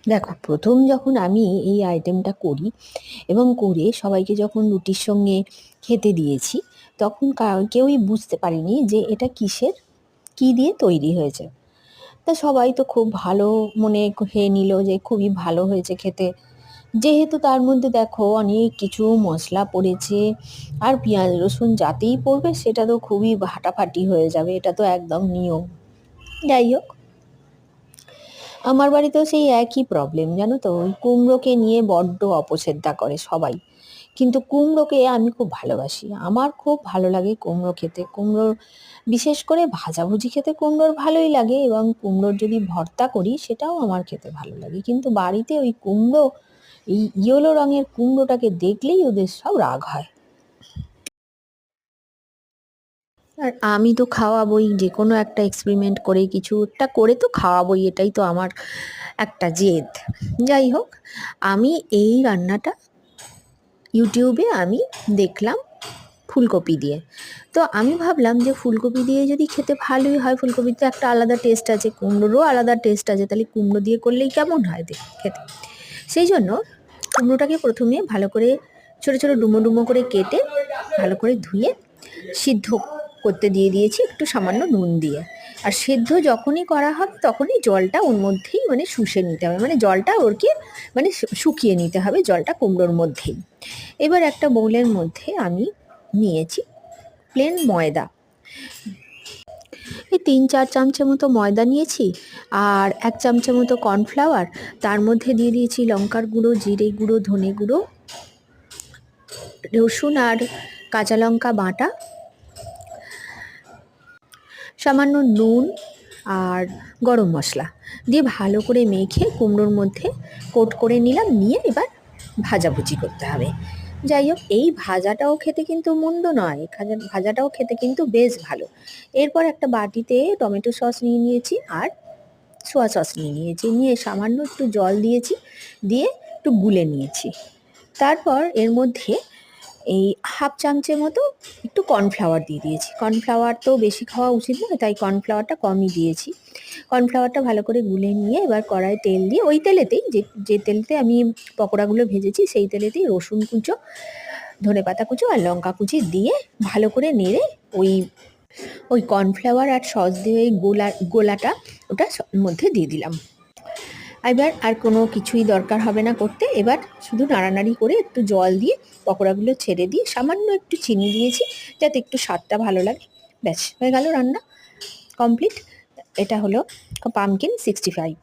দেখো, প্রথম যখন আমি এই আইটেমটা করি এবং করে সবাইকে যখন রুটির সঙ্গে খেতে দিয়েছি, তখন কেউই বুঝতে পারেনি যে এটা কিসের, কি দিয়ে তৈরি হয়েছে। তা সবাই তো খুব ভালো মনে খেয়ে নিল যে খুবই ভালো হয়েছে খেতে। যেহেতু তার মধ্যে দেখো অনেক কিছু মশলা পড়েছে, আর পেঁয়াজ রসুন যাতেই পড়বে সেটা তো খুবই ফাটাফাটি হয়ে যাবে, এটা তো একদম নিয়ম। যাই হোক, আমার বাড়িতেও সেই একই প্রবলেম, জানো তো, ওই কুমড়োকে নিয়ে বড্ড অপছেদ্যা করে সবাই। কিন্তু কুমড়োকে আমি খুব ভালোবাসি, আমার খুব ভালো লাগে কুমড়ো খেতে। কুমড়োর বিশেষ করে ভাজাভুজি খেতে কুমড়োর ভালোই লাগে, এবং কুমড়োর যদি ভর্তা করি সেটাও আমার খেতে ভালো লাগে। কিন্তু বাড়িতে ওই কুমড়ো, এই ইয়েলো রঙের কুমড়োটাকে দেখলেই ওদের সব রাগ হয়। আর আমি তো খাওয়াবই, যে কোনো একটা এক্সপেরিমেন্ট করে কিছু একটা করে তো খাওয়াবই, এটাই তো আমার একটা জেদ। যাই হোক, আমি এই রান্নাটা ইউটিউবে আমি দেখলাম ফুলকপি দিয়ে। তো আমি ভাবলাম যে ফুলকপি দিয়ে যদি খেতে ভালোই হয়, ফুলকপিতে একটা আলাদা টেস্ট আছে, কুমড়োরও আলাদা টেস্ট আছে, তাহলে কুমড়ো দিয়ে করলেই কেমন হয় খেতে। সেই জন্য কুমড়োটাকে প্রথমে ভালো করে ছোটো ছোটো ডুমো ডুমো করে কেটে ভালো করে ধুয়ে সিদ্ধ করতে দিয়ে দিয়েছি একটু সামান্য নুন দিয়ে। আর সিদ্ধ যখনই করা হবে তখনই জলটা ওর মধ্যেই মানে শুষে নিতে হবে, মানে জলটা ওরকে মানে শুকিয়ে নিতে হবে জলটা কুমড়োর মধ্যেই। এবার একটা বোলের মধ্যে আমি নিয়েছি প্লেন ময়দা, এই 3-4 চামচের মতো ময়দা নিয়েছি, আর 1 চামচের মতো কর্নফ্লাওয়ার। তার মধ্যে দিয়ে দিয়েছি লঙ্কার গুঁড়ো, জিরে গুঁড়ো, ধনে গুঁড়ো, রসুন আর কাঁচা লঙ্কা বাটা, সামান্য নুন আর গরম মশলা দিয়ে ভালো করে মেখে কুমড়োর মধ্যে কোট করে নিলাম। নিয়ে এবার ভাজাভুজি করতে হবে। যাই হোক, এই ভাজাটাও খেতে কিন্তু মন্দ নয়, ভাজাটাও খেতে কিন্তু বেশ ভালো। এরপর একটা বাটিতে টমেটো সস নিয়ে নিয়েছি আর সোয়া সস নিয়ে নিয়েছি, নিয়ে সামান্য একটু জল দিয়েছি, দিয়ে একটু গুলে নিয়েছি। তারপর এর মধ্যে এই হাফ চামচের মতো একটু কর্নফ্লাওয়ার দিয়ে দিয়েছি। কর্নফ্লাওয়ার তো বেশি খাওয়া উচিত নয়, তাই কর্নফ্লাওয়ারটা কমই দিয়েছি। কর্নফ্লাওয়ারটা ভালো করে গুলে নিয়ে এবার কড়াইয়ে তেল দিয়ে, ওই তেলেতেই যে তেলেতে আমি পকোড়াগুলো ভেজেছি সেই তেলেতেই রসুন কুচো, ধনেপাতা কুচো আর লঙ্কা কুচি দিয়ে ভালো করে নেড়ে ওই ওই কর্নফ্লাওয়ার আর সস দিয়ে ওই গোলাটা ওটা মধ্যে দিয়ে দিলাম। এবার আর কোনো কিছুই দরকার হবে না করতে, এবার শুধু নাড়ানাড়ি করে একটু জল দিয়ে পকোড়াগুলো ছেড়ে দিয়ে সামান্য একটু চিনি দিয়েছি যাতে একটু স্বাদটা ভালো লাগে। ব্যাস হয়ে গেল রান্না কমপ্লিট। এটা হলো পামকিন 65।